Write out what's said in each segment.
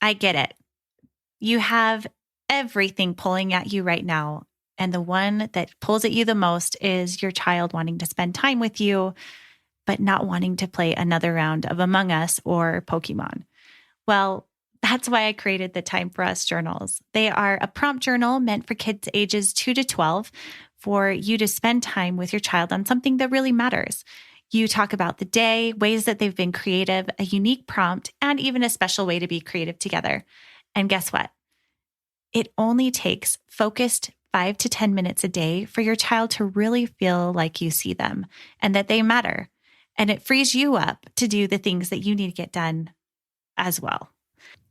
I get it. You have everything pulling at you right now. And the one that pulls at you the most is your child wanting to spend time with you, but not wanting to play another round of Among Us or Pokemon. Well, that's why I created the Time for Us journals. They are a prompt journal meant for kids ages 2 to 12 for you to spend time with your child on something that really matters. You talk about the day, ways that they've been creative, a unique prompt, and even a special way to be creative together. And guess what? It only takes focused 5 to 10 minutes a day for your child to really feel like you see them and that they matter. And it frees you up to do the things that you need to get done as well.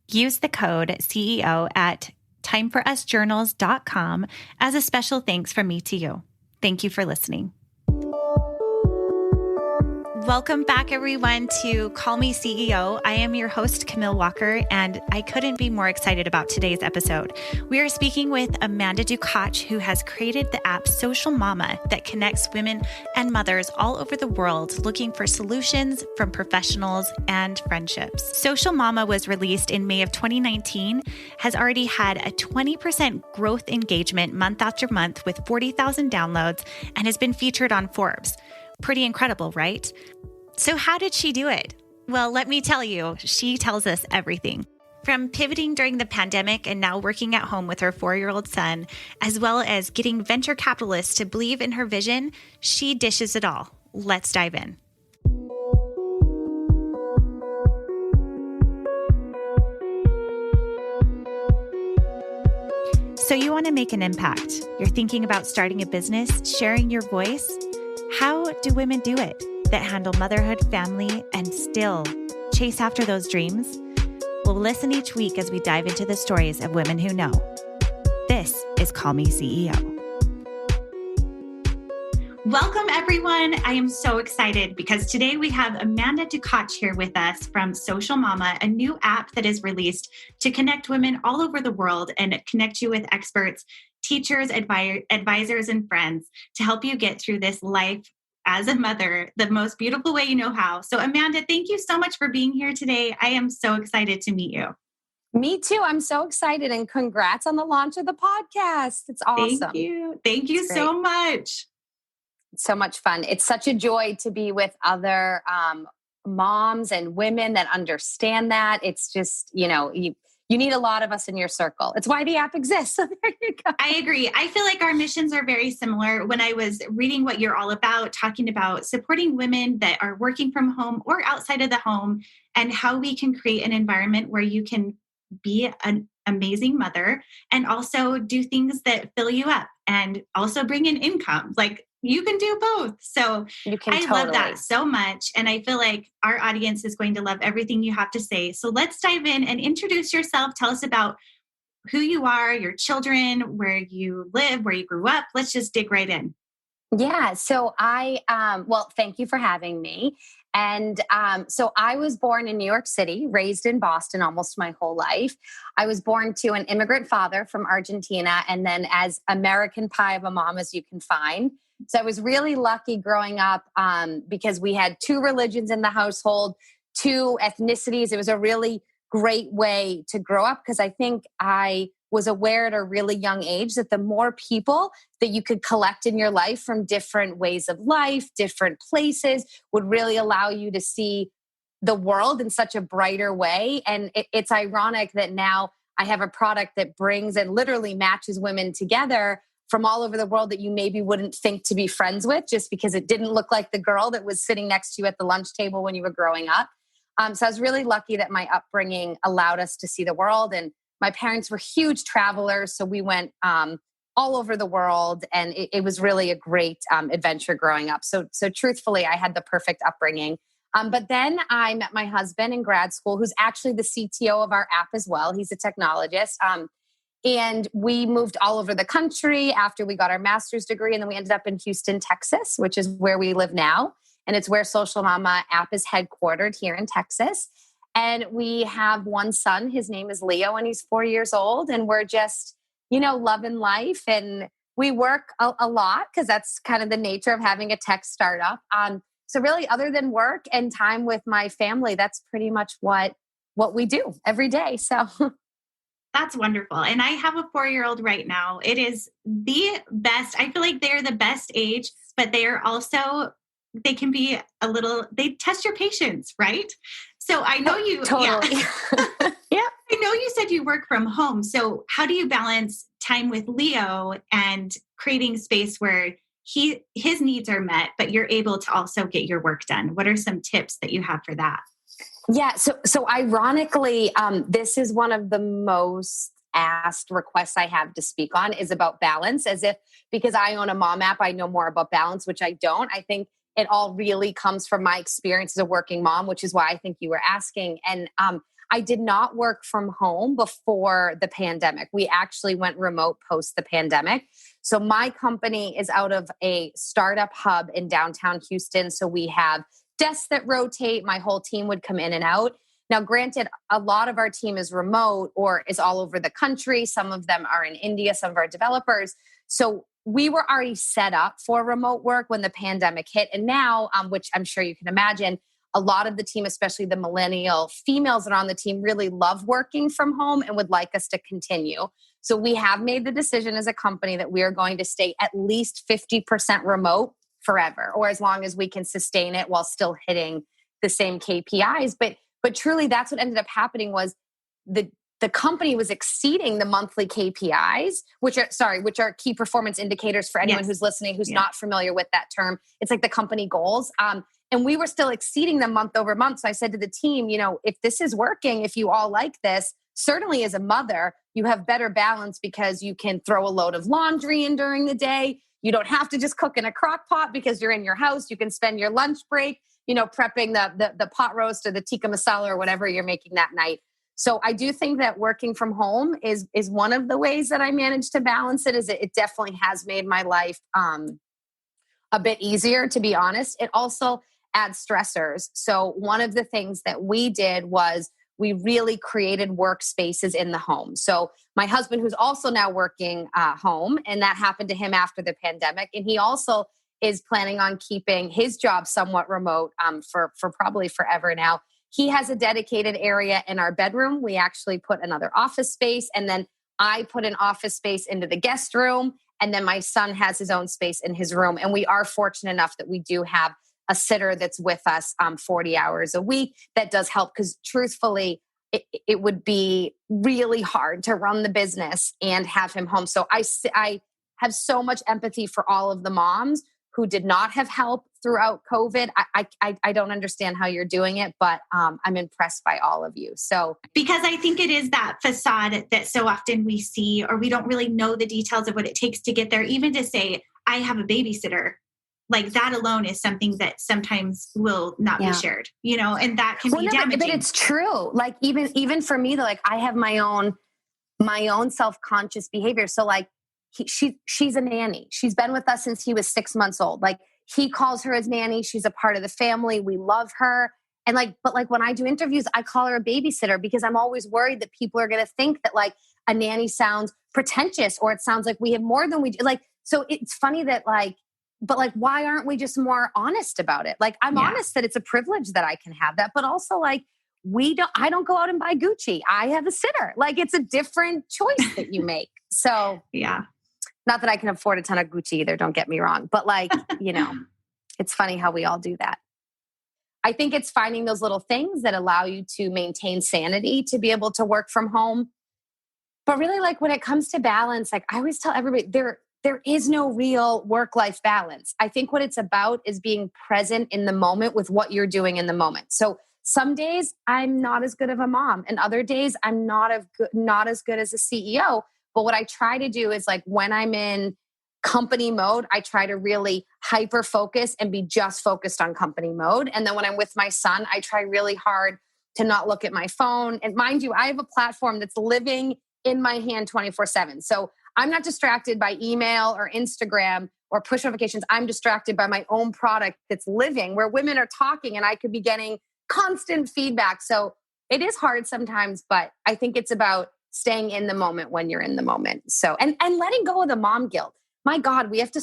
Use the code CEO at timeforusjournals.com as a special thanks from me to you. Thank you for listening. Welcome back, everyone, to Call Me CEO. I am your host, Camille Walker, and I couldn't be more excited about today's episode. We are speaking with Amanda Ducach, who has created the app Social Mama that connects women and mothers all over the world looking for solutions from professionals and friendships. Social Mama was released in May of 2019, has already had a 20% growth engagement month after month with 40,000 downloads, and has been featured on Forbes. Pretty incredible, right? So how did she do it? Well, let me tell you, she tells us everything. From pivoting during the pandemic and now working at home with her 4-year-old son, as well as getting venture capitalists to believe in her vision, she dishes it all. Let's dive in. So you want to make an impact. You're thinking about starting a business, sharing your voice. How do women do it that handle motherhood, family, and still chase after those dreams? We'll listen each week as we dive into the stories of women who know. This is Call Me CEO. Welcome, everyone. I am so excited because today we have Amanda Ducach here with us from Social Mama, a new app that is released to connect women all over the world and connect you with experts, teachers, advisors, and friends to help you get through this life as a mother the most beautiful way you know how. So Amanda, thank you so much for being here today. I am so excited to meet you. Me too. I'm so excited, and congrats on the launch of the podcast. It's awesome. Thank you. Thank you so much. It's so much fun. It's such a joy to be with other moms and women that understand that. It's just, you need a lot of us in your circle. It's why the app exists. So there you go. I agree. I feel like our missions are very similar. When I was reading what you're all about, talking about supporting women that are working from home or outside of the home, and how we can create an environment where you can be an amazing mother and also do things that fill you up and also bring in income. Like, you can do both. So I love that so much. And I feel like our audience is going to love everything you have to say. So let's dive in and introduce yourself. Tell us about who you are, your children, where you live, where you grew up. Let's just dig right in. Yeah. So thank you for having me. And so I was born in New York City, raised in Boston almost my whole life. I was born to an immigrant father from Argentina, and then as American pie of a mom as you can find. So I was really lucky growing up because we had 2 religions in the household, 2 ethnicities. It was a really great way to grow up because I think I was aware at a really young age that the more people that you could collect in your life from different ways of life, different places, would really allow you to see the world in such a brighter way. And it's ironic that now I have a product that brings and literally matches women together from all over the world that you maybe wouldn't think to be friends with just because it didn't look like the girl that was sitting next to you at the lunch table when you were growing up. So I was really lucky that my upbringing allowed us to see the world. And my parents were huge travelers. So we went all over the world, and it was really a great adventure growing up. So truthfully, I had the perfect upbringing. But then I met my husband in grad school, who's actually the CTO of our app as well. He's a technologist. And we moved all over the country after we got our master's degree. And then we ended up in Houston, Texas, which is where we live now. And it's where Social Mama app is headquartered here in Texas. And we have one son. His name is Leo, and he's 4 years old. And we're just, loving life. And we work a lot because that's kind of the nature of having a tech startup. So really, other than work and time with my family, that's pretty much what what we do every day. So That's wonderful. And I have a 4-year-old right now. It is the best. I feel like they're the best age, but they are also, they can be they test your patience, right? So I know you, totally. Yeah. Yeah. I know you said you work from home. So how do you balance time with Leo and creating space where his needs are met, but you're able to also get your work done? What are some tips that you have for that? Yeah. So ironically, this is one of the most asked requests I have to speak on is about balance, as if because I own a mom app, I know more about balance, which I don't. I think it all really comes from my experience as a working mom, which is why I think you were asking. And I did not work from home before the pandemic. We actually went remote post the pandemic. So my company is out of a startup hub in downtown Houston. So we have desks that rotate. My whole team would come in and out. Now, granted, a lot of our team is remote or is all over the country. Some of them are in India, some of our developers. So we were already set up for remote work when the pandemic hit. And now, which I'm sure you can imagine, a lot of the team, especially the millennial females that are on the team, really love working from home and would like us to continue. So we have made the decision as a company that we are going to stay at least 50% remote forever, or as long as we can sustain it while still hitting the same KPIs. But truly, that's what ended up happening was the company was exceeding the monthly KPIs, which are key performance indicators for anyone who's listening, who's not familiar with that term. It's like the company goals. And we were still exceeding them month over month. So I said to the team, if this is working, if you all like this, certainly as a mother, you have better balance because you can throw a load of laundry in during the day. You don't have to just cook in a crock pot because you're in your house. You can spend your lunch break, prepping the pot roast or the tikka masala or whatever you're making that night. So I do think that working from home is one of the ways that I manage to balance it. It definitely has made my life a bit easier, to be honest. It also adds stressors. So one of the things that we did was we really created workspaces in the home. So my husband, who's also now working home, and that happened to him after the pandemic, and he also is planning on keeping his job somewhat remote for probably forever now. He has a dedicated area in our bedroom. We actually put another office space, and then I put an office space into the guest room, and then my son has his own space in his room. And we are fortunate enough that we do have a sitter that's with us 40 hours a week. That does help because truthfully, it would be really hard to run the business and have him home. So I have so much empathy for all of the moms who did not have help throughout COVID. I don't understand how you're doing it, but I'm impressed by all of you. So because I think it is that facade that so often we see, or we don't really know the details of what it takes to get there. Even to say, I have a babysitter, like that alone is something that sometimes will not be shared, and that can be damaging. But it's true. Like even for me, like I have my own self-conscious behavior. So like she's a nanny. She's been with us since he was 6 months old. Like he calls her his nanny. She's a part of the family. We love her. And but when I do interviews, I call her a babysitter because I'm always worried that people are going to think that like a nanny sounds pretentious or it sounds like we have more than we do. Like, so it's funny that but why aren't we just more honest about it? Like, I'm honest that it's a privilege that I can have that, but also like, I don't go out and buy Gucci. I have a sitter. Like, it's a different choice that you make. So not that I can afford a ton of Gucci either. Don't get me wrong. But like, it's funny how we all do that. I think it's finding those little things that allow you to maintain sanity to be able to work from home. But really, like when it comes to balance, like I always tell everybody, there is no real work-life balance. I think what it's about is being present in the moment with what you're doing in the moment. So some days I'm not as good of a mom, and other days I'm not as good as a CEO. But what I try to do is like when I'm in company mode, I try to really hyper focus and be just focused on company mode. And then when I'm with my son, I try really hard to not look at my phone. And mind you, I have a platform that's living in my hand 24/7. So I'm not distracted by email or Instagram or push notifications. I'm distracted by my own product that's living where women are talking and I could be getting constant feedback. So it is hard sometimes, but I think it's about staying in the moment when you're in the moment. So, and letting go of the mom guilt. My God, we have to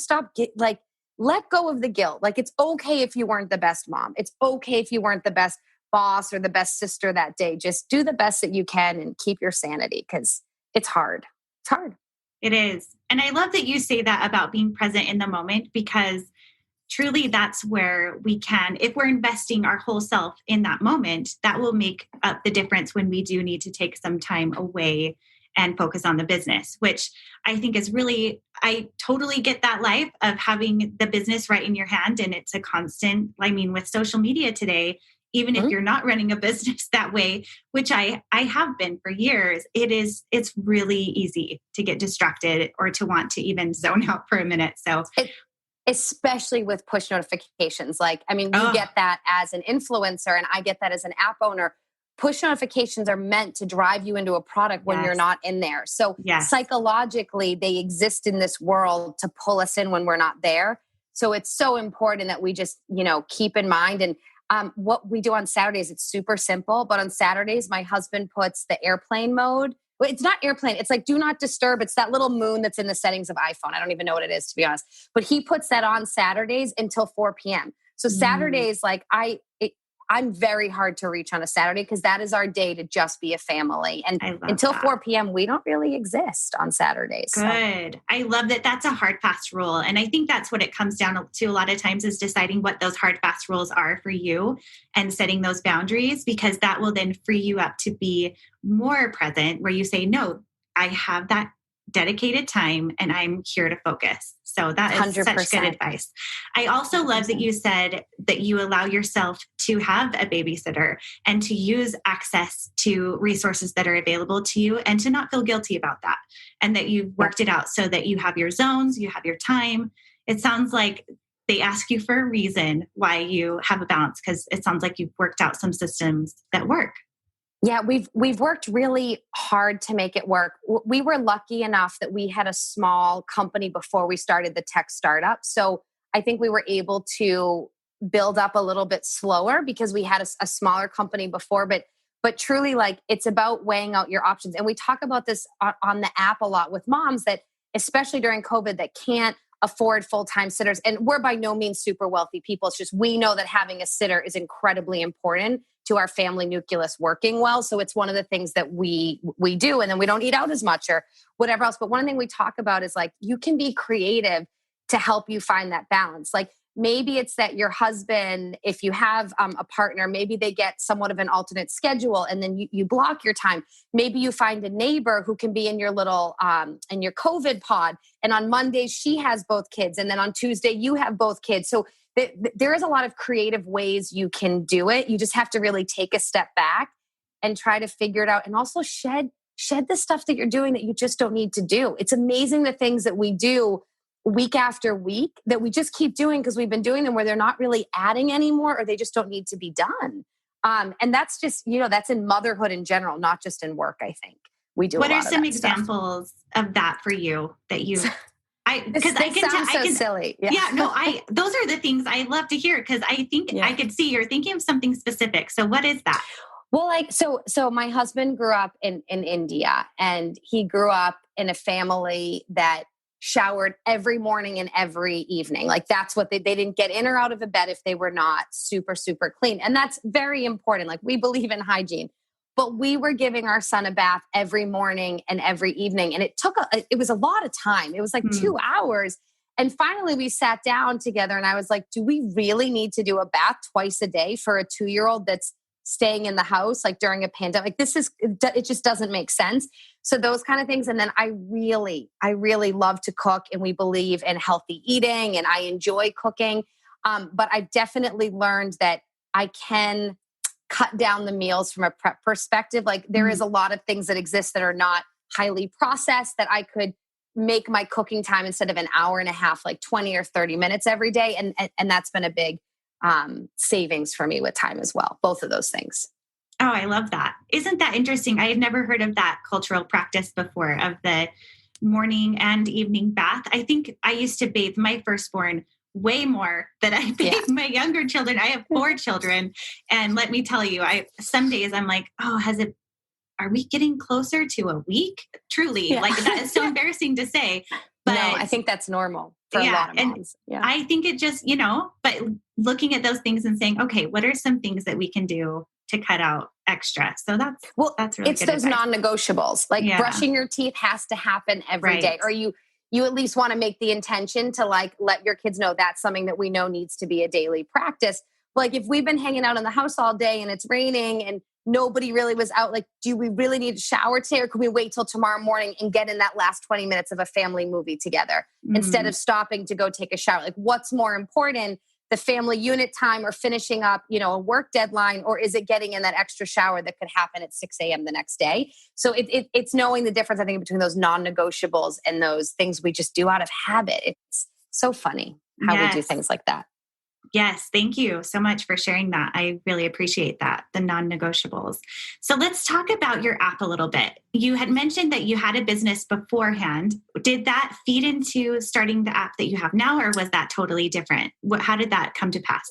let go of the guilt. Like it's okay if you weren't the best mom. It's okay if you weren't the best boss or the best sister that day. Just do the best that you can and keep your sanity, because it's hard. It's hard. It is. And I love that you say that about being present in the moment, because truly that's where we can, if we're investing our whole self in that moment, that will make up the difference when we do need to take some time away and focus on the business, which I think is really, I totally get that life of having the business right in your hand. And it's a constant, I mean, with social media today, even if you're not running a business that way, which I have been for years, it's really easy to get distracted or to want to even zone out for a minute. So especially with push notifications. Like, I mean, you get that as an influencer and I get that as an app owner. Push notifications are meant to drive you into a product when you're not in there. So psychologically, they exist in this world to pull us in when we're not there. So it's so important that we just, keep in mind. And what we do on Saturdays, it's super simple. But on Saturdays, my husband puts the airplane mode. Well, it's not airplane. It's like do not disturb. It's that little moon that's in the settings of iPhone. I don't even know what it is, to be honest. But he puts that on Saturdays until 4 p.m. So Saturdays, I'm very hard to reach on a Saturday because that is our day to just be a family. And until 4 p.m., we don't really exist on Saturdays. Good. So. I love that. That's a hard, fast rule. And I think that's what it comes down to a lot of times, is deciding what those hard, fast rules are for you and setting those boundaries, because that will then free you up to be more present, where you say, no, I have that dedicated time and I'm here to focus. So that is 100%. Such good advice. I also love that you said that you allow yourself to have a babysitter and to use access to resources that are available to you, and to not feel guilty about that. And that you've worked it out so that you have your zones, you have your time. It sounds like they ask you for a reason why you have a balance, because it sounds like you've worked out some systems that work. Yeah, we've worked really hard to make it work. We were lucky enough that we had a small company before we started the tech startup. So I think we were able to build up a little bit slower because we had a smaller company before. But truly, like, it's about weighing out your options. And we talk about this on the app a lot with moms that, especially during COVID, that can't afford full-time sitters. And we're by no means super wealthy people. It's just we know that having a sitter is incredibly important to our family nucleus working well. So it's one of the things that we do. And then we don't eat out as much or whatever else. But one thing we talk about is, like, you can be creative to help you find that balance. Like, maybe it's that your husband, if you have a partner, maybe they get somewhat of an alternate schedule and then you block your time. Maybe you find a neighbor who can be in your little, in your COVID pod. And on Mondays, she has both kids. And then on Tuesday, you have both kids. So there is a lot of creative ways you can do it. You just have to really take a step back and try to figure it out. And also shed the stuff that you're doing that you just don't need to do. It's amazing the things that we do week after week that we just keep doing because we've been doing them, where they're not really adding anymore, or they just don't need to be done. And that's just, that's in motherhood in general, not just in work. I think we do. What are some examples of that for you that you? Because I can silly. Those are the things I love to hear, because I think I could see you're thinking of something specific. So what is that? Well, so my husband grew up in India, and he grew up in a family that showered every morning and every evening. Like, that's what they didn't get in or out of a bed if they were not super, super clean. And that's very important. Like, we believe in hygiene, but we were giving our son a bath every morning and every evening. And it was a lot of time. It was like 2 hours. And finally we sat down together and I was like, do we really need to do a bath twice a day for a 2-year-old that's staying in the house, like, during a pandemic? It just doesn't make sense. So those kind of things. And then I really love to cook, and we believe in healthy eating, and I enjoy cooking. But I definitely learned that I can cut down the meals from a prep perspective. Like, there is a lot of things that exist that are not highly processed that I could make my cooking time, instead of an hour and a half, like 20 or 30 minutes every day. And that's been a big savings for me with time as well. Both of those things. Oh, I love that. Isn't that interesting? I had never heard of that cultural practice before, of the morning and evening bath. I think I used to bathe my firstborn way more than I bathe my younger children. I have 4 children. And let me tell you, some days I'm like, oh, are we getting closer to a week? Truly. Like, that is so embarrassing to say. But no, I think that's normal for a lot of moms. I think it just, but looking at those things and saying, okay, what are some things that we can do to cut out extra. So that's really it's good those advice. non-negotiables, like brushing your teeth has to happen every day, or you at least want to make the intention to like let your kids know that's something that we know needs to be a daily practice. Like if we've been hanging out in the house all day and it's raining and nobody really was out, like, do we really need to shower today, or can we wait till tomorrow morning and get in that last 20 minutes of a family movie together instead of stopping to go take a shower? Like, what's more important, the family unit time or finishing up, a work deadline, or is it getting in that extra shower that could happen at 6 a.m. the next day? So it's knowing the difference, I think, between those non-negotiables and those things we just do out of habit. It's so funny how we do things like that. Yes. Thank you so much for sharing that. I really appreciate that, the non-negotiables. So let's talk about your app a little bit. You had mentioned that you had a business beforehand. Did that feed into starting the app that you have now, or was that totally different? How did that come to pass?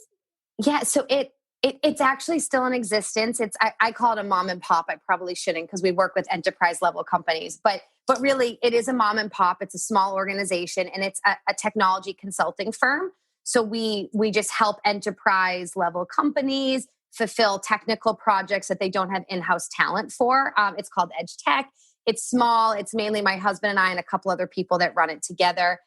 Yeah. So it's actually still in existence. I call it a mom and pop. I probably shouldn't, because we work with enterprise level companies, but really it is a mom and pop. It's a small organization, and it's a technology consulting firm. So we just help enterprise level companies fulfill technical projects that they don't have in-house talent for. It's called Edge Tech. It's small. It's mainly my husband and I and a couple other people that run it together.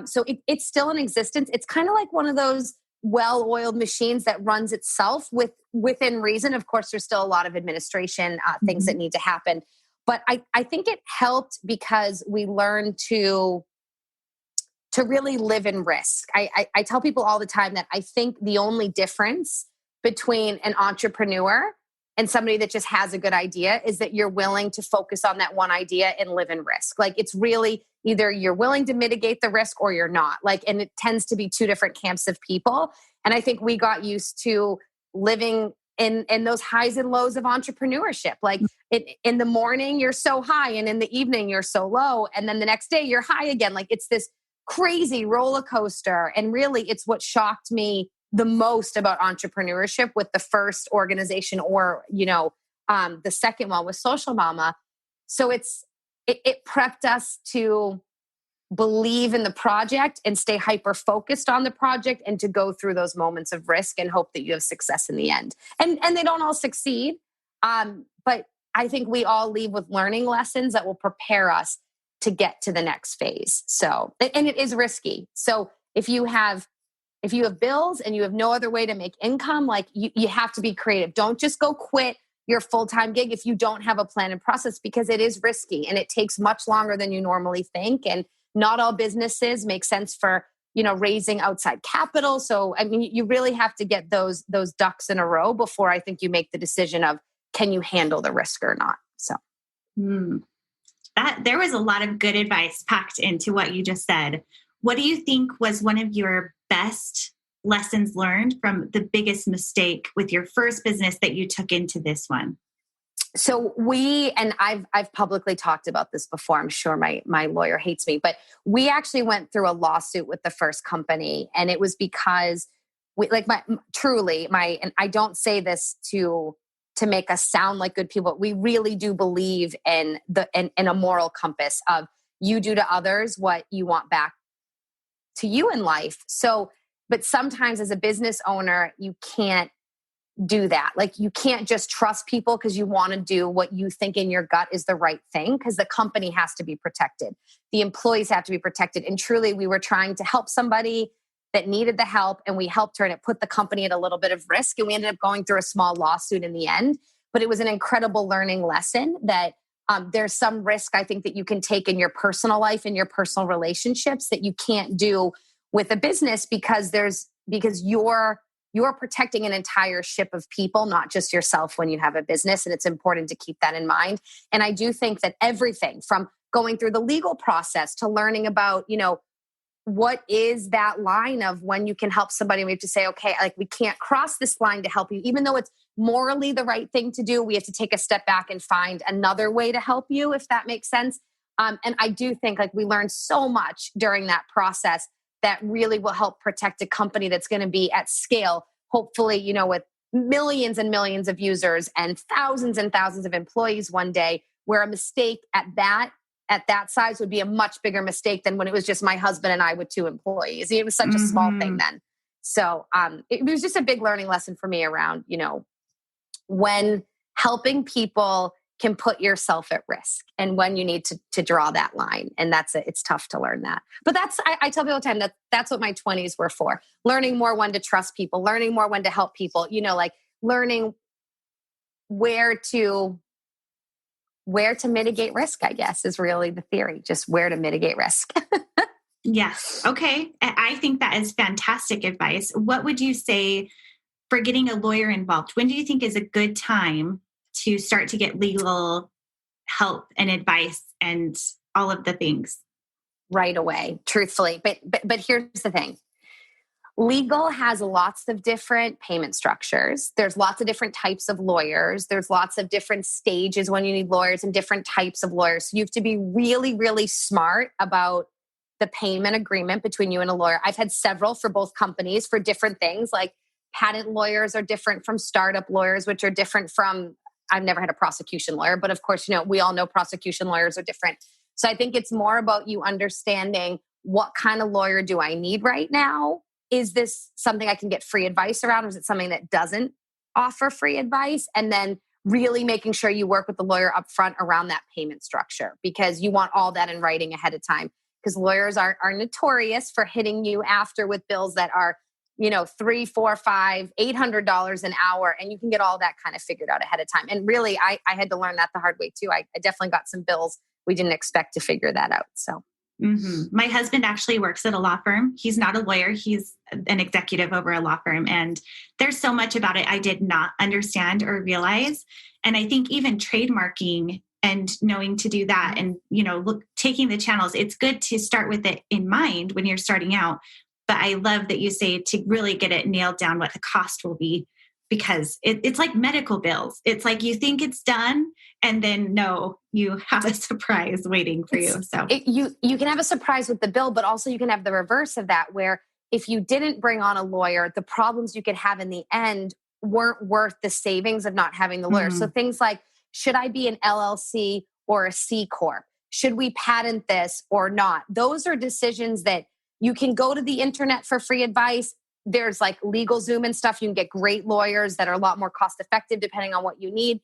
So it's still in existence. It's kind of like one of those well-oiled machines that runs itself within reason. Of course, there's still a lot of administration things that need to happen. But I think it helped because we learned to really live in risk. I tell people all the time that I think the only difference between an entrepreneur and somebody that just has a good idea is that you're willing to focus on that one idea and live in risk. Like, it's really either you're willing to mitigate the risk or you're not. Like, and it tends to be two different camps of people. And I think we got used to living in those highs and lows of entrepreneurship. Like in the morning, you're so high, and in the evening, you're so low. And then the next day you're high again. Like, it's this crazy roller coaster. And really, it's what shocked me the most about entrepreneurship with the first organization, or, the second one with Social Mama. So it prepped us to believe in the project and stay hyper focused on the project, and to go through those moments of risk and hope that you have success in the end. And they don't all succeed. But I think we all leave with learning lessons that will prepare us to get to the next phase. So, and it is risky. So if you have bills and you have no other way to make income, like you have to be creative. Don't just go quit your full-time gig if you don't have a plan and process, because it is risky and it takes much longer than you normally think. And not all businesses make sense for, raising outside capital. So, I mean, you really have to get those ducks in a row before I think you make the decision of, can you handle the risk or not? So. There was a lot of good advice packed into what you just said. What do you think was one of your best lessons learned from the biggest mistake with your first business that you took into this one? So I've publicly talked about this before. I'm sure my lawyer hates me, but we actually went through a lawsuit with the first company, and it was because and I don't say this to make us sound like good people, but we really do believe in a moral compass of, you do to others what you want back to you in life. So, but sometimes as a business owner, you can't do that. Like, you can't just trust people because you want to do what you think in your gut is the right thing, because the company has to be protected. The employees have to be protected. And truly, we were trying to help somebody that needed the help, and we helped her, and it put the company at a little bit of risk, and we ended up going through a small lawsuit in the end. But it was an incredible learning lesson that there's some risk, I think, that you can take in your personal life and your personal relationships that you can't do with a business, because you're protecting an entire ship of people, not just yourself, when you have a business. And it's important to keep that in mind. And I do think that everything from going through the legal process to learning about, what is that line of when you can help somebody, we have to say, okay, like, we can't cross this line to help you, even though it's morally the right thing to do. We have to take a step back and find another way to help you, if that makes sense. And I do think, like, we learned so much during that process that really will help protect a company that's going to be at scale, hopefully, with millions and millions of users and thousands of employees one day, where a mistake at that size would be a much bigger mistake than when it was just my husband and I with 2 employees. It was such a small thing then. So it was just a big learning lesson for me around, when helping people can put yourself at risk and when you need to draw that line. And it's tough to learn that. But I tell people all the time that's what my 20s were for. Learning more when to trust people, learning more when to help people, like learning where to mitigate risk, I guess, is really the theory, just where to mitigate risk. Yes. Okay. I think that is fantastic advice. What would you say for getting a lawyer involved? When do you think is a good time to start to get legal help and advice and all of the things? Right away, truthfully. But here's the thing. Legal has lots of different payment structures. There's lots of different types of lawyers. There's lots of different stages when you need lawyers and different types of lawyers. So you have to be really, really smart about the payment agreement between you and a lawyer. I've had several for both companies for different things. Like patent lawyers are different from startup lawyers, which are different from, I've never had a prosecution lawyer, but of course, we all know prosecution lawyers are different. So I think it's more about you understanding what kind of lawyer do I need right now? Is this something I can get free advice around? Or is it something that doesn't offer free advice? And then really making sure you work with the lawyer up front around that payment structure, because you want all that in writing ahead of time. Because lawyers are notorious for hitting you after with bills that are, $3, $4, $5, $800 an hour. And you can get all that kind of figured out ahead of time. And really, I had to learn that the hard way too. I definitely got some bills we didn't expect to figure that out. So. Mm-hmm. My husband actually works at a law firm. He's not a lawyer. He's an executive over a law firm. And there's so much about it I did not understand or realize. And I think even trademarking and knowing to do that and, taking the channels, it's good to start with it in mind when you're starting out. But I love that you say to really get it nailed down what the cost will be, because it's like medical bills. It's like you think it's done and then no, you have a surprise waiting for you. So you can have a surprise with the bill, but also you can have the reverse of that, where if you didn't bring on a lawyer, the problems you could have in the end weren't worth the savings of not having the lawyer. Mm-hmm. So things like, should I be an LLC or a C Corp? Should we patent this or not? Those are decisions that you can go to the internet for free advice. There's like LegalZoom and stuff. You can get great lawyers that are a lot more cost effective depending on what you need.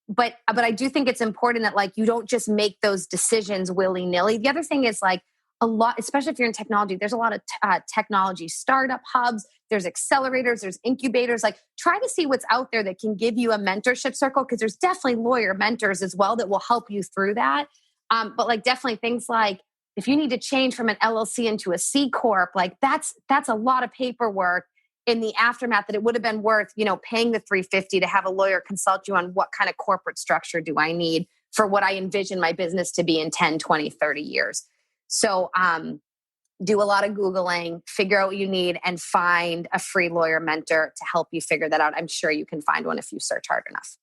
But I do think it's important that you don't just make those decisions willy-nilly. The other thing is a lot, especially if you're in technology, there's a lot of technology startup hubs, there's accelerators, there's incubators. Try to see what's out there that can give you a mentorship circle, because there's definitely lawyer mentors as well that will help you through that. But definitely things like, if you need to change from an LLC into a C Corp, that's a lot of paperwork in the aftermath that it would have been worth, paying the $350 to have a lawyer consult you on what kind of corporate structure do I need for what I envision my business to be in 10, 20, 30 years. So do a lot of Googling, figure out what you need, and find a free lawyer mentor to help you figure that out. I'm sure you can find one if you search hard enough.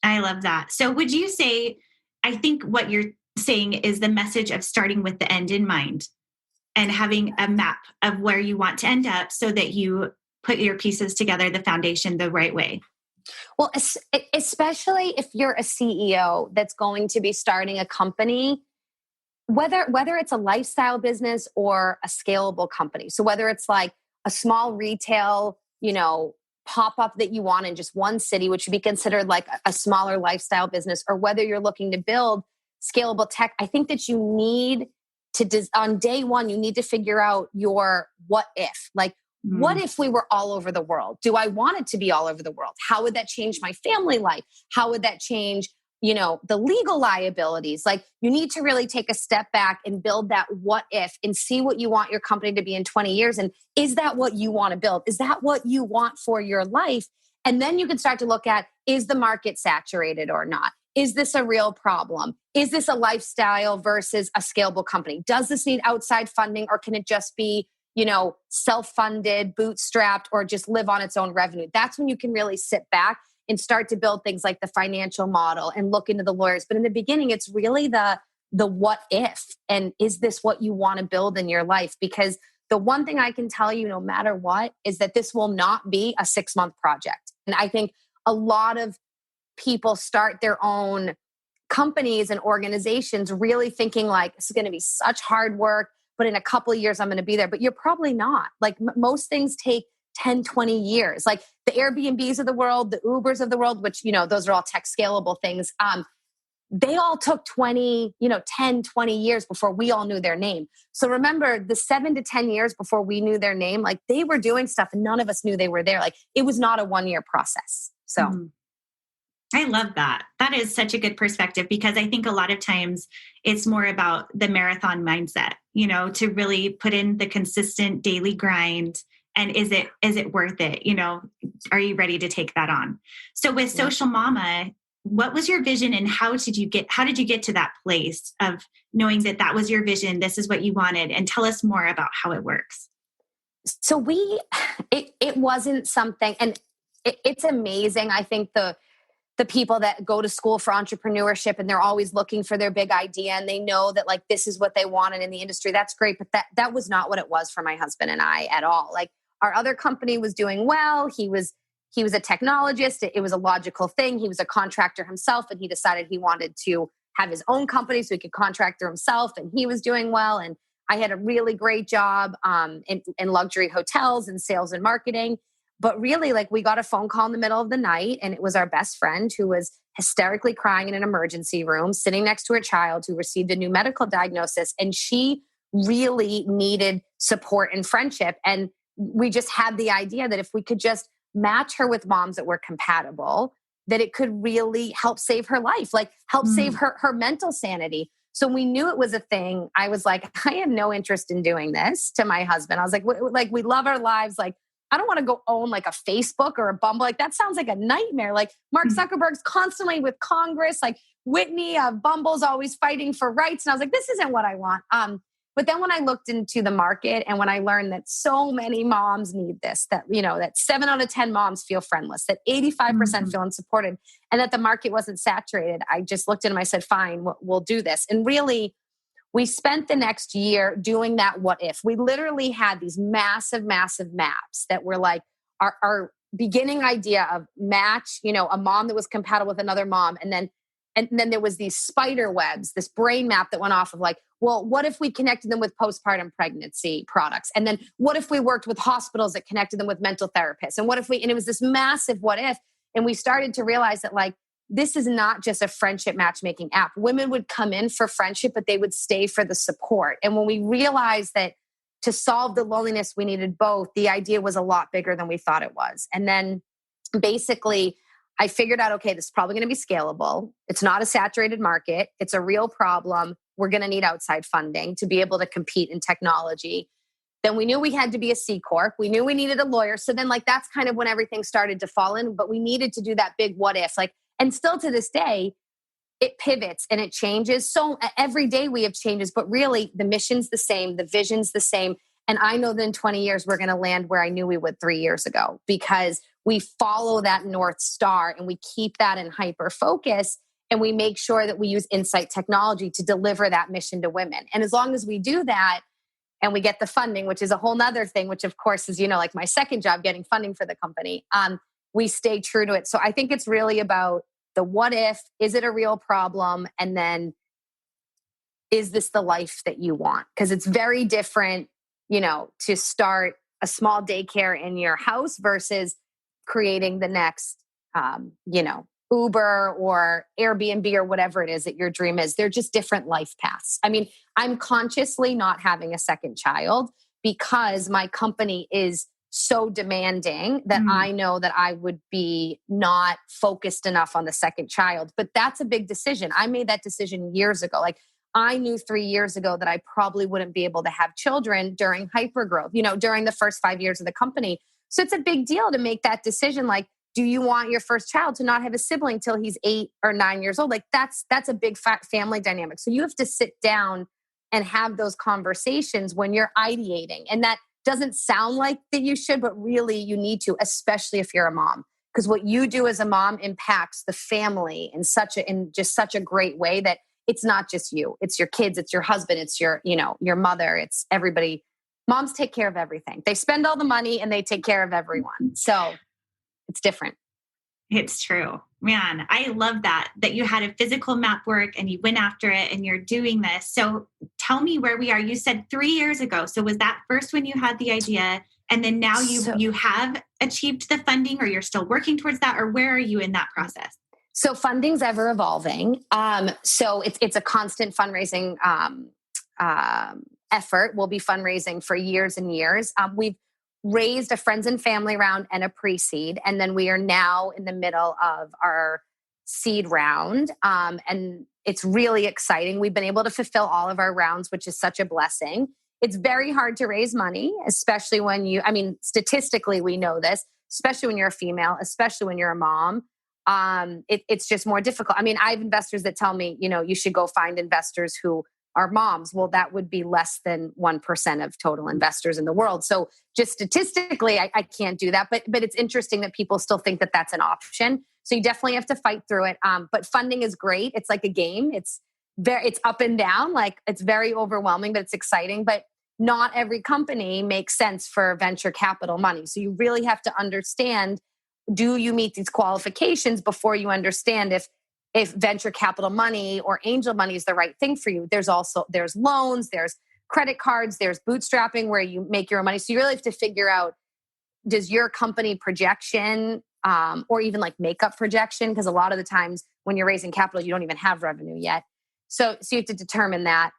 I love that. So would you say, I think what you're saying is the message of starting with the end in mind and having a map of where you want to end up so that you put your pieces together, the foundation, the right way. Well, especially if you're a CEO that's going to be starting a company, whether it's a lifestyle business or a scalable company. So whether it's like a small retail, pop-up that you want in just one city, which would be considered like a smaller lifestyle business, or whether you're looking to build scalable tech, I think that you need to, on day one, you need to figure out your what if. What if we were all over the world? Do I want it to be all over the world? How would that change my family life? How would that change, the legal liabilities? You need to really take a step back and build that what if and see what you want your company to be in 20 years. And is that what you want to build? Is that what you want for your life? And then you can start to look at, is the market saturated or not? Is this a real problem? Is this a lifestyle versus a scalable company? Does this need outside funding, or can it just be self-funded, bootstrapped, or just live on its own revenue? That's when you can really sit back and start to build things like the financial model and look into the lawyers. But in the beginning, it's really the what if, and is this what you want to build in your life? Because the one thing I can tell you, no matter what, is that this will not be a 6-month project. And I think a lot of people start their own companies and organizations really thinking this is going to be such hard work, but in a couple of years, I'm going to be there. But you're probably not. Most things take 10, 20 years. Like the Airbnbs of the world, the Ubers of the world, which, those are all tech scalable things. They all took 20, 10, 20 years before we all knew their name. So remember the 7 to 10 years before we knew their name, like they were doing stuff and none of us knew they were there. Like it was not a 1-year process. So I love that. That is such a good perspective, because I think a lot of times it's more about the marathon mindset, to really put in the consistent daily grind. And is it worth it? Are you ready to take that on? So with Social Mama, what was your vision, and how did you get to that place of knowing that was your vision? This is what you wanted, and tell us more about how it works. So it wasn't something, and it's amazing. I think the people that go to school for entrepreneurship and they're always looking for their big idea and they know that like this is what they wanted in the industry. That's great. But that was not what it was for my husband and I at all. Like our other company was doing well. He was a technologist. It was a logical thing. He was a contractor himself, and he decided he wanted to have his own company so he could contract through himself, and he was doing well. And I had a really great job in luxury hotels and sales and marketing. But really, like we got a phone call in the middle of the night, and it was our best friend who was hysterically crying in an emergency room, sitting next to her child who received a new medical diagnosis. And she really needed support and friendship. And we just had the idea that if we could just match her with moms that were compatible, that it could really help save her life, like help save her mental sanity. So we knew it was a thing. I was like, I have no interest in doing this to my husband. I was like, we love our lives. Like, I don't want to go own like a Facebook or a Bumble. Like that sounds like a nightmare. Like Mark Zuckerberg's constantly with Congress, like Whitney Bumble's always fighting for rights. And I was like, this isn't what I want. But then when I looked into the market and when I learned that so many moms need this, that, that 7 out of 10 moms feel friendless, that 85% feel unsupported, and that the market wasn't saturated, I just looked at him. I said, fine, we'll do this. And really, we spent the next year doing that what if. We literally had these massive, massive maps that were like our beginning idea of match, a mom that was compatible with another mom. And then there was these spider webs, this brain map that went off of like, well, what if we connected them with postpartum pregnancy products? And then what if we worked with hospitals that connected them with mental therapists? And and it was this massive what if. And we started to realize that like, this is not just a friendship matchmaking app. Women would come in for friendship, but they would stay for the support. And when we realized that to solve the loneliness, we needed both, the idea was a lot bigger than we thought it was. And then basically I figured out, okay, this is probably going to be scalable. It's not a saturated market. It's a real problem. We're going to need outside funding to be able to compete in technology. Then we knew we had to be a C Corp. We knew we needed a lawyer. So then like, that's kind of when everything started to fall in, but we needed to do that big what if, like, and still to this day, it pivots and it changes. So every day we have changes, but really the mission's the same, the vision's the same. And I know that in 20 years, we're going to land where I knew we would 3 years ago, because we follow that North Star and we keep that in hyper focus. And we make sure that we use insight technology to deliver that mission to women. And as long as we do that and we get the funding, which is a whole nother thing, which of course is, like my second job, getting funding for the company, we stay true to it. So I think it's really about the what if, is it a real problem? And then is this the life that you want? Because it's very different, to start a small daycare in your house versus creating the next, Uber or Airbnb or whatever it is that your dream is. They're just different life paths. I mean, I'm consciously not having a second child because my company is so demanding that I know that I would be not focused enough on the second child. But that's a big decision. I made that decision years ago. Like I knew 3 years ago that I probably wouldn't be able to have children during hypergrowth, during the first 5 years of the company. So it's a big deal to make that decision. Like, do you want your first child to not have a sibling till he's 8 or 9 years old? Like that's a big family dynamic. So you have to sit down and have those conversations when you're ideating. And that doesn't sound like that you should, but really you need to, especially if you're a mom, because what you do as a mom impacts the family in just such a great way that it's not just you, it's your kids, it's your husband, it's your mother, it's everybody. Moms take care of everything. They spend all the money and they take care of everyone. So it's different. It's true. Man, I love that you had a physical map work and you went after it and you're doing this. So tell me where we are. You said 3 years ago. So was that first when you had the idea? And then now you have achieved the funding, or you're still working towards that, or where are you in that process? So funding's ever evolving. So it's a constant fundraising effort. We'll be fundraising for years and years. We've raised a friends and family round and a pre-seed, and then we are now in the middle of our seed round. And it's really exciting. We've been able to fulfill all of our rounds, which is such a blessing. It's very hard to raise money, especially when statistically, we know this, especially when you're a female, especially when you're a mom. It's just more difficult. I have investors that tell me, you should go find investors who are moms. Well, that would be less than 1% of total investors in the world. So just statistically, I can't do that. But it's interesting that people still think that that's an option. So you definitely have to fight through it. But funding is great. It's like a game. It's up and down. Like, it's very overwhelming, but it's exciting. But not every company makes sense for venture capital money. So you really have to understand, do you meet these qualifications before you understand if venture capital money or angel money is the right thing for you. There's loans, there's credit cards, there's bootstrapping where you make your own money. So you really have to figure out, does your company projection or even like makeup projection? Because a lot of the times when you're raising capital, you don't even have revenue yet. So you have to determine that.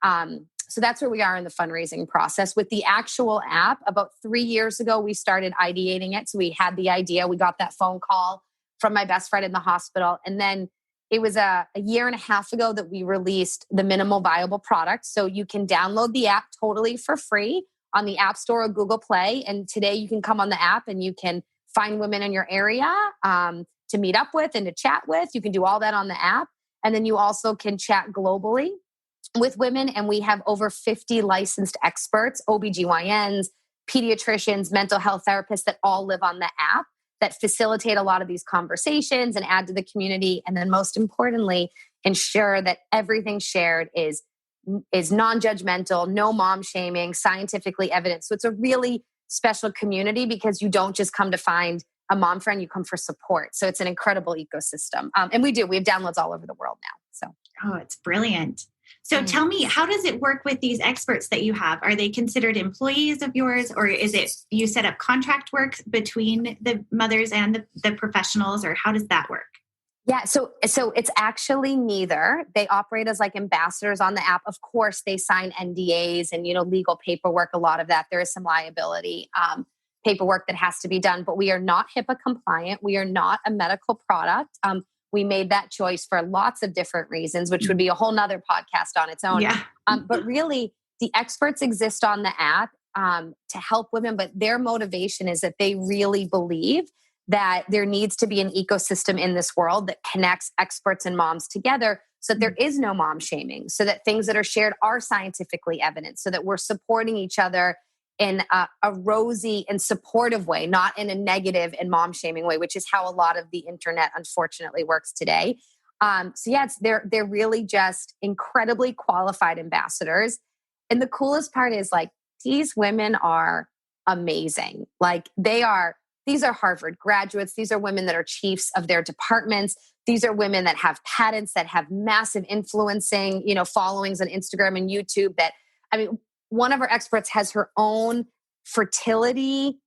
So that's where we are in the fundraising process. With the actual app, about 3 years ago, we started ideating it. So we had the idea. We got that phone call from my best friend in the hospital. And then it was a year and a half ago that we released the minimal viable product. So you can download the app totally for free on the App Store or Google Play. And today you can come on the app and you can find women in your area to meet up with and to chat with. You can do all that on the app. And then you also can chat globally with women. And we have over 50 licensed experts, OBGYNs, pediatricians, mental health therapists that all live on the app, that facilitate a lot of these conversations and add to the community. And then most importantly, ensure that everything shared is non-judgmental, no mom shaming, scientifically evident. So it's a really special community because you don't just come to find a mom friend, you come for support. So it's an incredible ecosystem. And we have downloads all over the world now. So, oh, it's brilliant. So tell me, how does it work with these experts that you have? Are they considered employees of yours, or is it you set up contract work between the mothers and the professionals, or how does that work? Yeah, so it's actually neither. They operate as like ambassadors on the app. Of course, they sign NDAs and legal paperwork. A lot of that, there is some liability paperwork that has to be done. But we are not HIPAA compliant. We are not a medical product. We made that choice for lots of different reasons, which would be a whole nother podcast on its own. Yeah. But really, the experts exist on the app to help women, but their motivation is that they really believe that there needs to be an ecosystem in this world that connects experts and moms together so that there is no mom shaming, so that things that are shared are scientifically evident, so that we're supporting each other in a rosy and supportive way, not in a negative and mom shaming way, which is how a lot of the internet unfortunately works today. They're really just incredibly qualified ambassadors. And the coolest part is like, these women are amazing. Like these are Harvard graduates. These are women that are chiefs of their departments. These are women that have patents, that have massive influencing, followings on Instagram and YouTube. One of our experts has her own fertility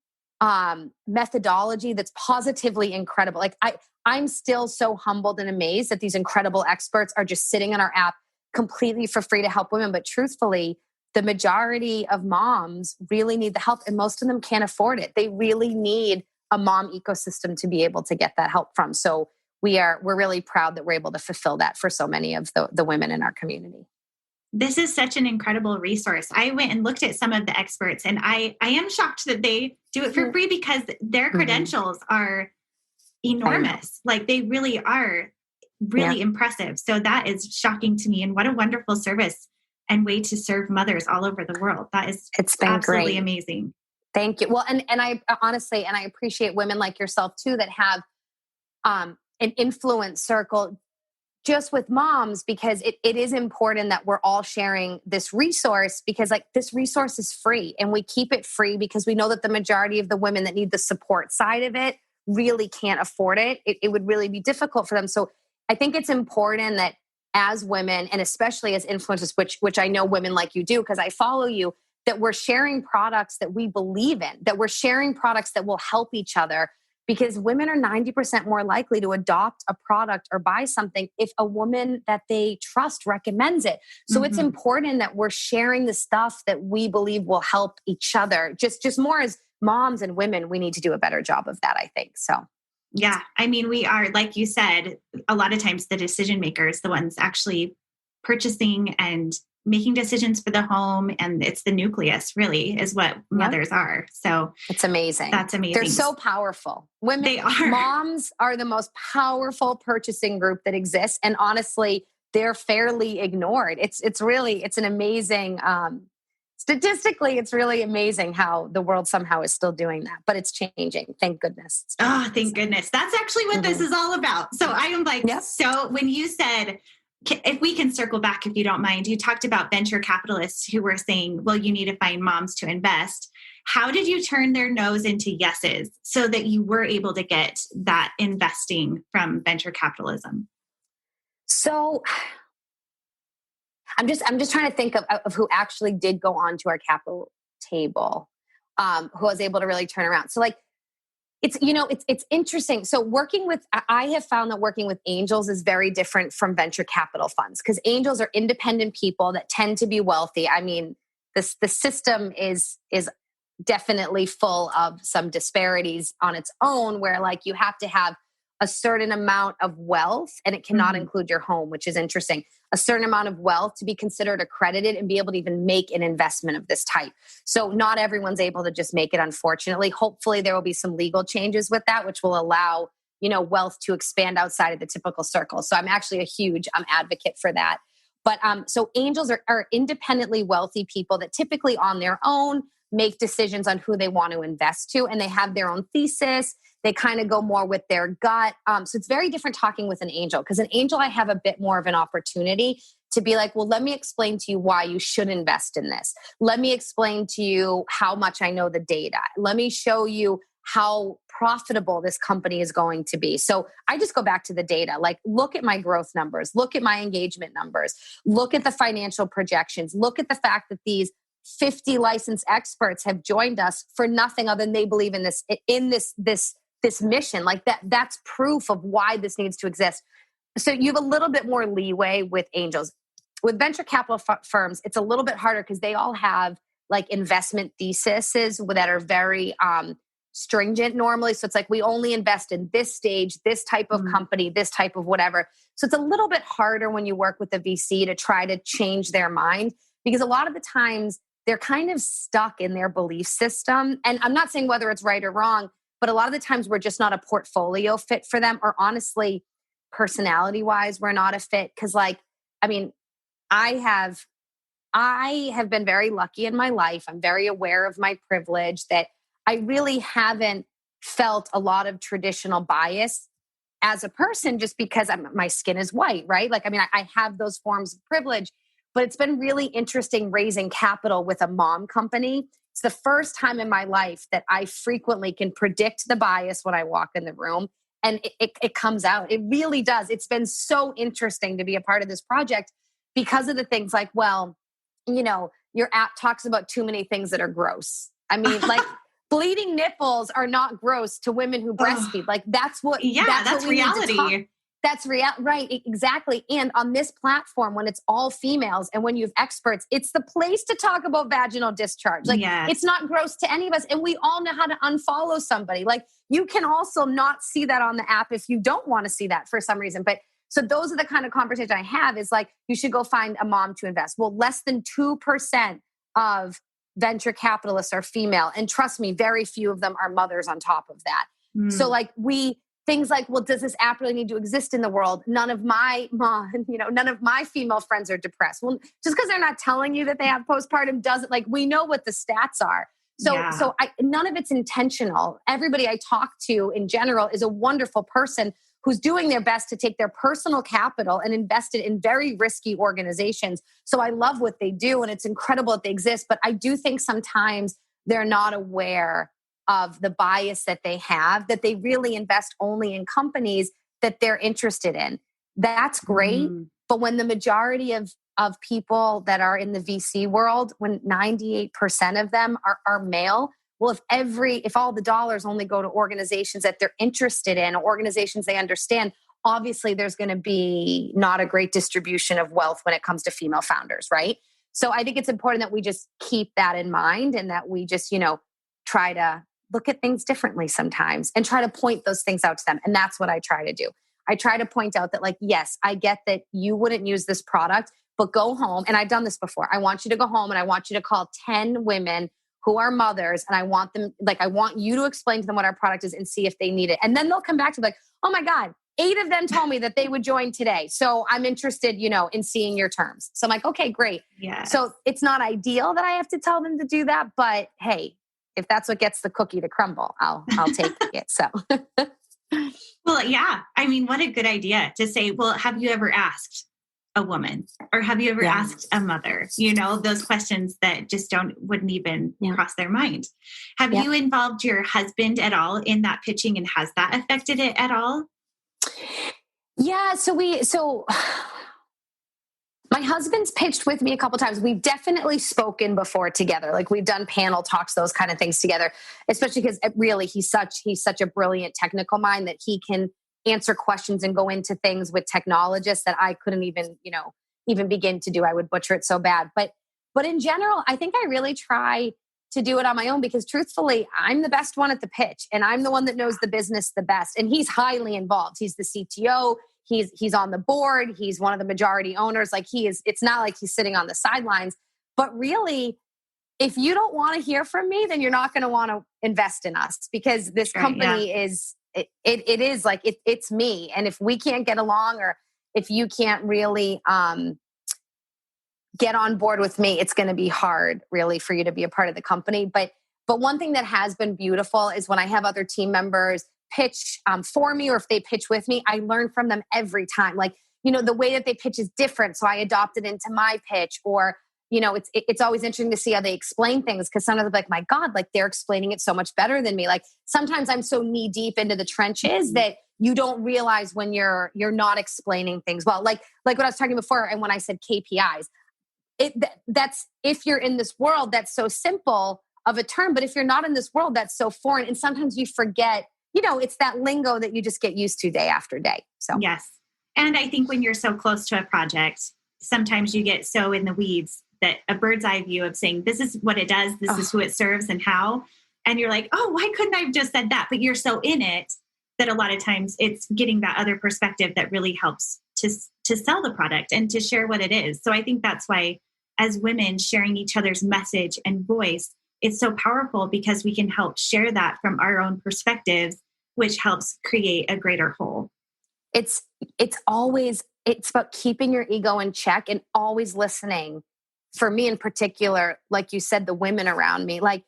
methodology that's positively incredible. Like I'm still so humbled and amazed that these incredible experts are just sitting in our app completely for free to help women. But truthfully, the majority of moms really need the help, and most of them can't afford it. They really need a mom ecosystem to be able to get that help from. So we're really proud that we're able to fulfill that for so many of the women in our community. This is such an incredible resource. I went and looked at some of the experts, and I am shocked that they do it for free because their credentials are enormous. Like they really are really impressive. So that is shocking to me. And what a wonderful service and way to serve mothers all over the world. It's been absolutely great. Amazing. Thank you. Well, and I honestly, and I appreciate women like yourself too, that have an influence circle just with moms, because it is important that we're all sharing this resource, because like this resource is free, and we keep it free because we know that the majority of the women that need the support side of it really can't afford it. It would really be difficult for them. So I think it's important that as women, and especially as influencers, which I know women like you do, because I follow you, that we're sharing products that we believe in, that we're sharing products that will help each other, because women are 90% more likely to adopt a product or buy something if a woman that they trust recommends it. So it's important that we're sharing the stuff that we believe will help each other. Just more as moms and women, we need to do a better job of that, I think. So. Yeah. I mean, we are, like you said, a lot of times the decision makers, the ones actually purchasing and making decisions for the home. And it's the nucleus, really, is what mothers are. So it's amazing. That's amazing. They're so powerful. Women, they are. Moms are the most powerful purchasing group that exists. And honestly, they're fairly ignored. It's an amazing, statistically, it's really amazing how the world somehow is still doing that, but it's changing. Thank goodness. Oh, thank goodness. That's actually what this is all about. So I am like, So when you said, if we can circle back, if you don't mind, you talked about venture capitalists who were saying, well, you need to find moms to invest. How did you turn their no's into yeses so that you were able to get that investing from venture capitalism? So I'm just trying to think of who actually did go onto our capital table, who was able to really turn around. So like, it's interesting. So I have found that working with angels is very different from venture capital funds, because angels are independent people that tend to be wealthy. I mean, the system is definitely full of some disparities on its own, where like you have to have a certain amount of wealth, and it cannot include your home, which is interesting. A certain amount of wealth to be considered accredited and be able to even make an investment of this type. So not everyone's able to just make it, unfortunately. Hopefully there will be some legal changes with that, which will allow, wealth to expand outside of the typical circle. So I'm actually a huge advocate for that. But so angels are independently wealthy people that typically on their own make decisions on who they want to invest to, and they have their own thesis. They kind of go more with their gut. So it's very different talking with an angel, because an angel, I have a bit more of an opportunity to be like, well, let me explain to you why you should invest in this. Let me explain to you how much I know the data. Let me show you how profitable this company is going to be. So I just go back to the data, like look at my growth numbers, look at my engagement numbers, look at the financial projections, look at the fact that these 50 licensed experts have joined us for nothing other than they believe in this mission. Like that's proof of why this needs to exist. So you have a little bit more leeway with angels. With venture capital firms, it's a little bit harder because they all have like investment theses that are very stringent normally. So it's like, we only invest in this stage, this type of company, this type of whatever. So it's a little bit harder when you work with a VC to try to change their mind, because a lot of the times they're kind of stuck in their belief system. And I'm not saying whether it's right or wrong, but a lot of the times we're just not a portfolio fit for them, or honestly, personality wise, we're not a fit. Cause like, I mean, I have been very lucky in my life. I'm very aware of my privilege that I really haven't felt a lot of traditional bias as a person, just because my skin is white, right? Like, I mean, I have those forms of privilege, but it's been really interesting raising capital with a mom company. It's the first time in my life that I frequently can predict the bias when I walk in the room, and it comes out. It really does. It's been so interesting to be a part of this project because of the things like, well, your app talks about too many things that are gross. I mean, like bleeding nipples are not gross to women who breastfeed. Like that's what, that's reality. That's real, right? Exactly. And on this platform, when it's all females and when you have experts, it's the place to talk about vaginal discharge. Like it's not gross to any of us. And we all know how to unfollow somebody. Like you can also not see that on the app if you don't want to see that for some reason. But so those are the kind of conversation I have, is like, you should go find a mom to invest. Well, less than 2% of venture capitalists are female. And trust me, very few of them are mothers on top of that. So like things like, well, does this app really need to exist in the world? None of my female friends are depressed. Well, just because they're not telling you that they have postpartum doesn't, like, we know what the stats are. So none of it's intentional. Everybody I talk to in general is a wonderful person who's doing their best to take their personal capital and invest it in very risky organizations. So I love what they do, and it's incredible that they exist. But I do think sometimes they're not aware of the bias that they have, that they really invest only in companies that they're interested in. That's great. But when the majority of of people that are in the VC world, when 98% of them are male, well, if all the dollars only go to organizations that they're interested in, organizations they understand, obviously there's going to be not a great distribution of wealth when it comes to female founders, right? So I think it's important that we just keep that in mind, and that we just, try to look at things differently sometimes and try to point those things out to them. And that's what I try to do. I try to point out that, like, yes, I get that you wouldn't use this product, but go home. And I've done this before. I want you to go home and I want you to call 10 women who are mothers. And I want you to explain to them what our product is and see if they need it. And then they'll come back to like, oh my God, 8 of them told me that they would join today. So I'm interested, in seeing your terms. So I'm like, okay, great. Yeah. So it's not ideal that I have to tell them to do that, but hey, if that's what gets the cookie to crumble, I'll take it. So. Well, yeah. I mean, what a good idea to say, well, have you ever asked a woman, or have you ever asked a mother? Those questions that just wouldn't even cross their mind. Have you involved your husband at all in that pitching, and has that affected it at all? Yeah. So my husband's pitched with me a couple of times. We've definitely spoken before together. Like, we've done panel talks, those kind of things together, especially because really he's such a brilliant technical mind that he can answer questions and go into things with technologists that I couldn't even begin to do. I would butcher it so bad. But in general, I think I really try to do it on my own, because truthfully, I'm the best one at the pitch, and I'm the one that knows the business the best. And he's highly involved. He's the CTO. He's on the board. He's one of the majority owners. Like, he is, it's not like he's sitting on the sidelines, but really, if you don't want to hear from me, then you're not going to want to invest in us, because this company is, it is like, it's me. And if we can't get along, or if you can't really, get on board with me, it's going to be hard really for you to be a part of the company. But one thing that has been beautiful is when I have other team members pitch for me, or if they pitch with me, I learn from them every time. Like, the way that they pitch is different, so I adopt it into my pitch. Or, it's always interesting to see how they explain things, because sometimes I'm like, my God, like, they're explaining it so much better than me. Like, sometimes I'm so knee deep into the trenches that you don't realize when you're not explaining things well. Like what I was talking before, and when I said KPIs, that's if you're in this world, that's so simple of a term, but if you're not in this world, that's so foreign. And sometimes you forget, it's that lingo that you just get used to day after day. So yes. And I think when you're so close to a project, sometimes you get so in the weeds that a bird's eye view of saying, this is what it does, this is who it serves and how, and you're like, oh, why couldn't I have just said that? But you're so in it that a lot of times it's getting that other perspective that really helps to sell the product and to share what it is. So I think that's why, as women, sharing each other's message and voice, it's so powerful, because we can help share that from our own perspectives, which helps create a greater whole. It's about keeping your ego in check and always listening. For me in particular, like you said, the women around me, like,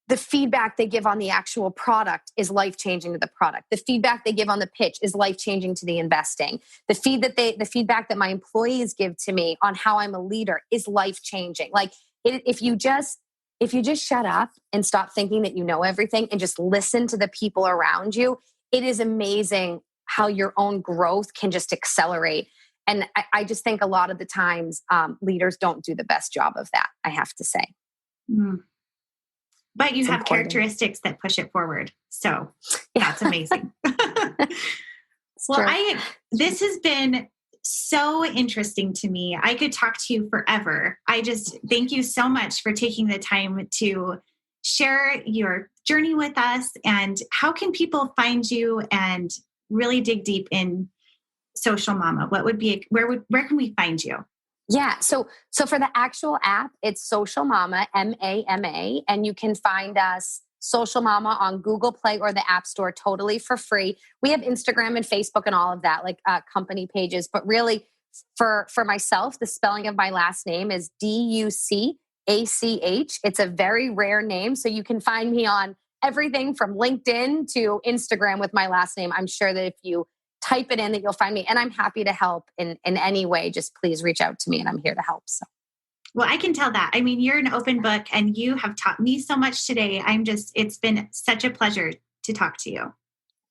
the feedback they give on the actual product is life-changing to the product. The feedback they give on the pitch is life-changing to the investing. The feedback that my employees give to me on how I'm a leader is life-changing. Like, if you just shut up and stop thinking that you know everything and just listen to the people around you, it is amazing how your own growth can just accelerate. And I just think a lot of the times leaders don't do the best job of that, I have to say. Mm. But you have characteristics that push it forward. So that's amazing. Well, this has been so interesting to me. I could talk to you forever. I just thank you so much for taking the time to share your journey with us. And how can people find you and really dig deep in Social Mama? Where can we find you? Yeah. So for the actual app, it's Social Mama, MAMA, and you can find us Social Mama on Google Play or the App Store totally for free. We have Instagram and Facebook and all of that, like company pages. But really, for myself, the spelling of my last name is Ducach. It's a very rare name. So you can find me on everything from LinkedIn to Instagram with my last name. I'm sure that if you type it in, that you'll find me. And I'm happy to help in any way. Just please reach out to me and I'm here to help. So. Well, I can tell that. I mean, you're an open book and you have taught me so much today. It's been such a pleasure to talk to you.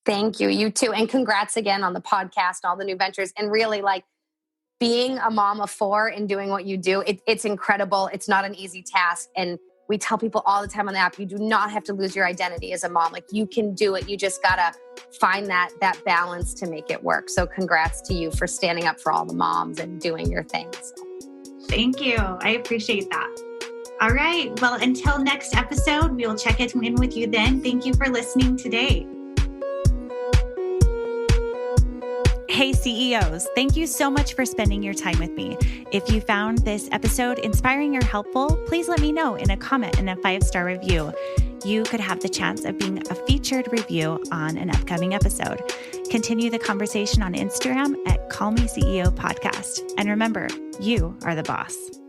Thank you. You too. And congrats again on the podcast, all the new ventures. And really, like, being a mom of 4 and doing what you do, it's incredible. It's not an easy task. And we tell people all the time on the app, you do not have to lose your identity as a mom. Like, you can do it. You just got to find that balance to make it work. So congrats to you for standing up for all the moms and doing your things. Thank you. I appreciate that. All right. Well, until next episode, we will check in with you then. Thank you for listening today. Hey CEOs, thank you so much for spending your time with me. If you found this episode inspiring or helpful, please let me know in a comment and a 5-star review. You could have the chance of being a featured review on an upcoming episode. Continue the conversation on Instagram at Call Me CEO Podcast. And remember, you are the boss.